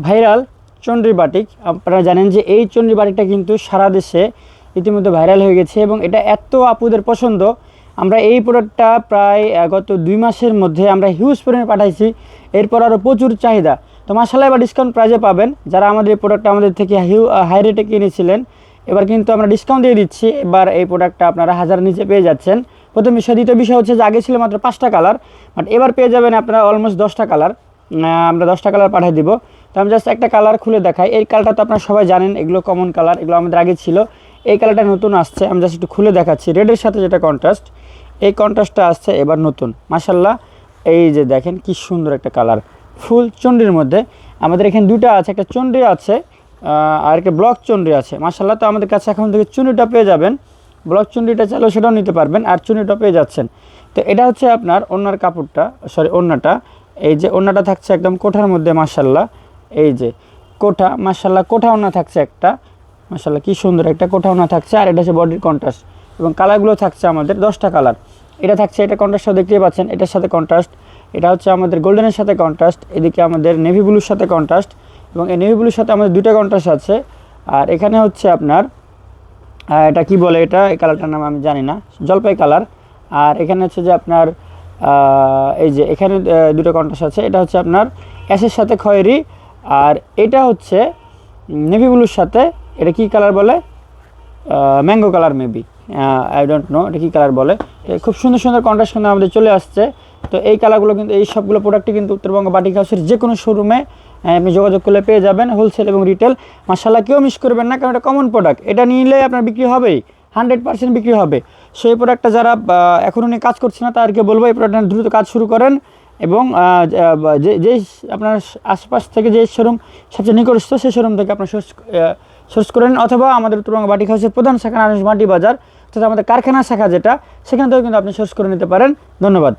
Viral Chandi batik. আপনারা জানেন যে এই চন্ডী বাটিকটা কিন্তু সারা দেশে ইতিমধ্যে ভাইরাল হয়ে গেছে এবং এটা এত আপুদের পছন্দ। আমরা এই প্রোডাক্টটা প্রায় গত 2 মাসের মধ্যে আমরা হিউজ পরিমাণে পাঠাইছি, এরপর আরও প্রচুর চাহিদা। তো মাশাআল্লাহ এবার ডিসকাউন্ট প্রাইজে পাবেন। যারা আমাদের এই প্রোডাক্টটা আমাদের থেকে হাই রেটে কিনেছিলেন, এবার কিন্তু আমরা ডিসকাউন্ট দিয়ে দিচ্ছি। এবার এই প্রোডাক্টটা আপনারা 1000 নিচে পেয়ে যাচ্ছেন। প্রথম বিষয়। দ্বিতীয় বিষয় হচ্ছে যে আগে ছিল মাত্র 5টা কালার, বাট এবার পেয়ে যাবেন আপনারা অলমোস্ট 10টা কালার। আমরা 10টা কালার পাঠিয়ে দিব। তো আমি জাস্ট একটা কালার খুলে দেখাই। এই কালারটা তো আপনারা সবাই জানেন, এগুলো কমন কালার, এগুলো আমাদের আগে ছিল। এই কালারটা নতুন আসছে, আমি জাস্ট একটু খুলে দেখাচ্ছি। রেডের সাথে যেটা কন্ট্রাস্ট, এই কন্ট্রাস্টটা আসছে এবার নতুন। মাশাআল্লাহ এই যে দেখেন কি সুন্দর একটা কালার, ফুল চন্ডির মধ্যে। আমাদের এখানে দুটো আছে, একটা চন্ডি আছে আর একটা ব্লক চন্ডি আছে। মাশাআল্লাহ তো আমাদের কাছে এখন থেকে চুন্ডিটা পেয়ে যাবেন, ব্লক চুন্ডিটা চাইলেও সেটাও নিতে পারবেন, আর চুন্ডিটা পেয়ে যাচ্ছেন। তো এটা হচ্ছে আপনার ওড়নার কাপড়টা, সরি ওড়নাটা। এই যে ওড়নাটা থাকছে একদম কোঠার মধ্যে। মাশাআল্লাহ এই যে কোঠা, মাশাআল্লাহ কোঠা ওড়না থাকছে একটা। মাশাআল্লাহ কি সুন্দর একটা কোঠা ওড়না থাকছে। আর এটা হচ্ছে বডির কন্ট্রাস্ট এবং কালারগুলো থাকছে আমাদের 10টা কালার। এটা থাকছে, এটা কন্ট্রাস্টও দেখতেই পাচ্ছেন, এটার সাথে কন্ট্রাস্ট। এটা হচ্ছে আমাদের গোল্ডেনের সাথে কন্ট্রাস্ট, এদিকে আমাদের নেভি ব্লুর সাথে কন্ট্রাস্ট, এবং এই নেভি ব্লুর সাথে আমাদের দুটো কন্ট্রাস্ট আছে। আর এখানে হচ্ছে আপনার এটা কি বলে, এটা এই কালারটার নাম আমি জানি না, জলপাই কালার। আর এখানে হচ্ছে যে আপনার এই যে এখানে দুটো কন্ট্রাস্ট আছে। এটা হচ্ছে আপনার অ্যাশের সাথে খয়েরি, আর এটা হচ্ছে নেভি ব্লুর সাথে, এটা কি কালার বলে, mango colour maybe, I don't know এটা কী কালার বলে। খুব সুন্দর সুন্দর কন্ট্রাস্ট কিন্তু আমাদের চলে আসছে। তো এই কালারগুলো কিন্তু, এই সবগুলো প্রোডাক্টই কিন্তু উত্তরবঙ্গ বাটিক হাউসের যে কোনো শোরুমে আপনি যোগাযোগ করলে পেয়ে যাবেন, হোলসেল এবং রিটেল। মাশাআল্লাহ কেউ মিস করবেন না, কারণ এটা কমন প্রোডাক্ট, এটা নিলে আপনার বিক্রি হবেই, 100% বিক্রি হবে। সেই প্রোডাক্টটা যারা এখনও নিয়ে কাজ করছে না তাদেরকে বলবো এই প্রোডাক্টটা দ্রুত কাজ শুরু করেন, এবং যেই আপনার আশপাশ থেকে যে শোরুম সবচেয়ে নিকটস্থ সেই শোরুম থেকে আপনার সোর্স করেন, অথবা আমাদের উত্তরবঙ্গ বাটিক হাউসের প্রধান শাখা নারায়ণগঞ্জ মাটি বাজার, অর্থাৎ আমাদের কারখানা শাখা যেটা, সেখান থেকেও কিন্তু আপনি সোর্স করে নিতে পারেন। ধন্যবাদ।